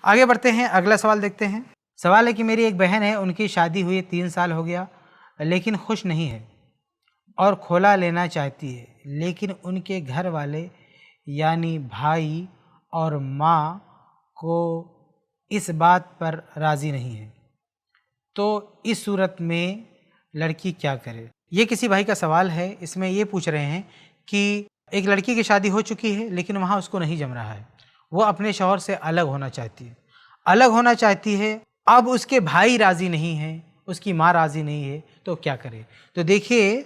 آگے بڑھتے ہیں، اگلا سوال دیکھتے ہیں۔ سوال ہے کہ میری ایک بہن ہے، ان کی شادی ہوئی 3 سال ہو گیا لیکن خوش نہیں ہے اور کھولا لینا چاہتی ہے، لیکن ان کے گھر والے یعنی بھائی اور ماں کو اس بات پر راضی نہیں ہے، تو اس صورت میں لڑکی کیا کرے؟ یہ کسی بھائی کا سوال ہے، اس میں یہ پوچھ رہے ہیں کہ ایک لڑکی کی شادی ہو چکی ہے لیکن وہاں اس کو نہیں جم رہا ہے، وہ اپنے شوہر سے الگ ہونا چاہتی ہے، اب اس کے بھائی راضی نہیں ہیں، اس کی ماں راضی نہیں ہے، تو کیا کرے؟ تو دیکھیے،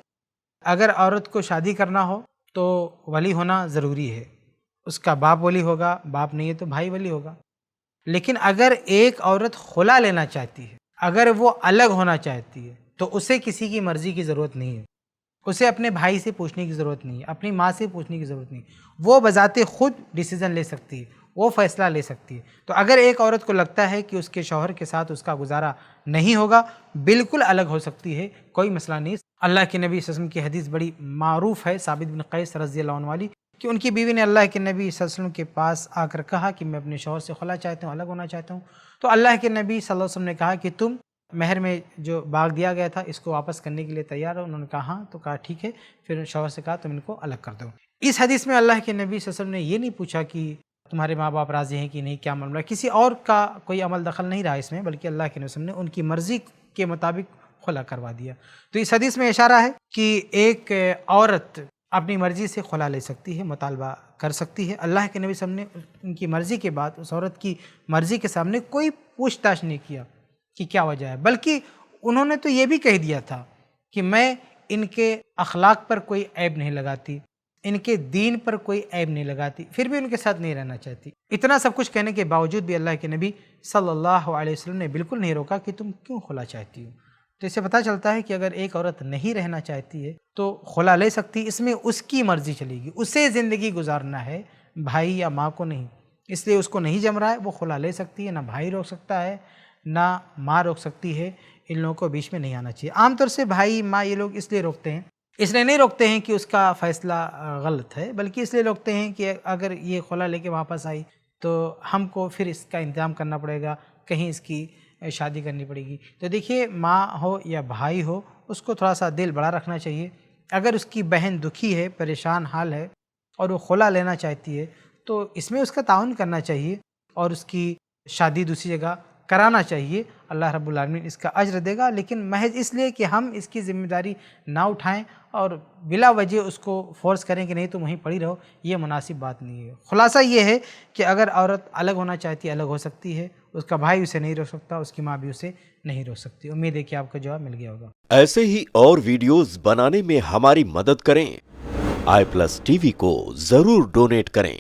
اگر عورت کو شادی کرنا ہو تو ولی ہونا ضروری ہے، اس کا باپ ولی ہوگا، باپ نہیں ہے تو بھائی ولی ہوگا۔ لیکن اگر ایک عورت خلا لینا چاہتی ہے، اگر وہ الگ ہونا چاہتی ہے، تو اسے کسی کی مرضی کی ضرورت نہیں ہے، اسے اپنے بھائی سے پوچھنے کی ضرورت نہیں ہے، اپنی ماں سے پوچھنے کی ضرورت نہیں ہے، وہ بذات خود ڈیسیزن لے سکتی ہے، وہ فیصلہ لے سکتی ہے۔ تو اگر ایک عورت کو لگتا ہے کہ اس کے شوہر کے ساتھ اس کا گزارا نہیں ہوگا، بالکل الگ ہو سکتی ہے، کوئی مسئلہ نہیں۔ اللہ کے نبی صلی اللہ علیہ وسلم کی حدیث بڑی معروف ہے، ثابت بن قیس رضی اللہ عنہ والی، کہ ان کی بیوی نے اللہ کے نبی صلی اللہ علیہ وسلم کے پاس آ کر کہا کہ میں اپنے شوہر سے خلا چاہتا ہوں، الگ ہونا چاہتا ہوں۔ تو اللہ کے نبی صلی اللہ علیہ وسلم نے کہا کہ تم مہر میں جو باغ دیا گیا تھا اس کو واپس کرنے کے لیے تیار ہو؟ انہوں نے کہا ہاں، تو کہا ٹھیک ہے، پھر شوہر سے کہا تم ان کو الگ کر دو۔ اس حدیث میں اللہ کے نبی صلی اللہ علیہ وسلم نے یہ نہیں پوچھا کہ تمہارے ماں باپ راضی ہیں کہ نہیں، کیا معاملہ، کسی اور کا کوئی عمل دخل نہیں رہا اس میں، بلکہ اللہ کے نبی صلی اللہ علیہ وسلم نے ان کی مرضی کے مطابق خلا کروا دیا۔ تو اس حدیث میں اشارہ ہے کہ ایک عورت اپنی مرضی سے خلا لے سکتی ہے، مطالبہ کر سکتی ہے۔ اللہ کے نبی صلی اللہ علیہ وسلم نے ان کی مرضی کے بعد اس عورت کی مرضی کے سامنے کوئی پوچھ تاچھ نہیں کیا کہ کیا وجہ ہے، بلکہ انہوں نے تو یہ بھی کہہ دیا تھا کہ میں ان کے اخلاق پر کوئی عیب نہیں لگاتی، ان کے دین پر کوئی عیب نہیں لگاتی، پھر بھی ان کے ساتھ نہیں رہنا چاہتی۔ اتنا سب کچھ کہنے کے باوجود بھی اللہ کے نبی صلی اللہ علیہ وسلم نے بالکل نہیں روکا کہ تم کیوں خلا چاہتی ہو۔ تو اس سے پتہ چلتا ہے کہ اگر ایک عورت نہیں رہنا چاہتی ہے تو خلا لے سکتی، اس میں اس کی مرضی چلے گی، اسے زندگی گزارنا ہے، بھائی یا ماں کو نہیں۔ اس لیے اس کو نہیں جم رہا ہے، وہ خلا لے سکتی ہے، نہ بھائی روک سکتا ہے نہ ماں روک سکتی ہے، ان لوگوں کو بیچ میں نہیں آنا چاہیے۔ عام طور سے بھائی ماں یہ لوگ اس لیے روکتے ہیں، اس لیے نہیں روکتے ہیں کہ اس کا فیصلہ غلط ہے، بلکہ اس لیے روکتے ہیں کہ اگر یہ خلا لے کے واپس آئی تو ہم کو پھر اس کا انتظام کرنا پڑے گا، کہیں اس کی شادی کرنی پڑے گی۔ تو دیکھیے، ماں ہو یا بھائی ہو، اس کو تھوڑا سا دل بڑا رکھنا چاہیے۔ اگر اس کی بہن دکھی ہے، پریشان حال ہے اور وہ خلا لینا چاہتی ہے تو اس میں اس کا تعاون کرنا چاہیے اور اس کی شادی دوسری جگہ کرانا چاہیے۔ اللہ رب العالمین اس کا اجر دے گا، لیکن محض اس لیے کہ ہم اس کی ذمہ داری نہ اٹھائیں اور بلا وجہ اس کو فورس کریں کہ نہیں تم وہیں پڑی رہو، یہ مناسب بات نہیں ہے۔ خلاصہ یہ ہے کہ اگر عورت الگ ہونا چاہتی ہے، الگ ہو سکتی ہے، اس کا بھائی اسے نہیں روک سکتا، اس کی ماں بھی اسے نہیں روک سکتی۔ امید ہے کہ آپ کا جواب مل گیا ہوگا۔ ایسے ہی اور ویڈیوز بنانے میں ہماری مدد کریں، آئی پلس ٹی وی کو ضرور ڈونیٹ کریں۔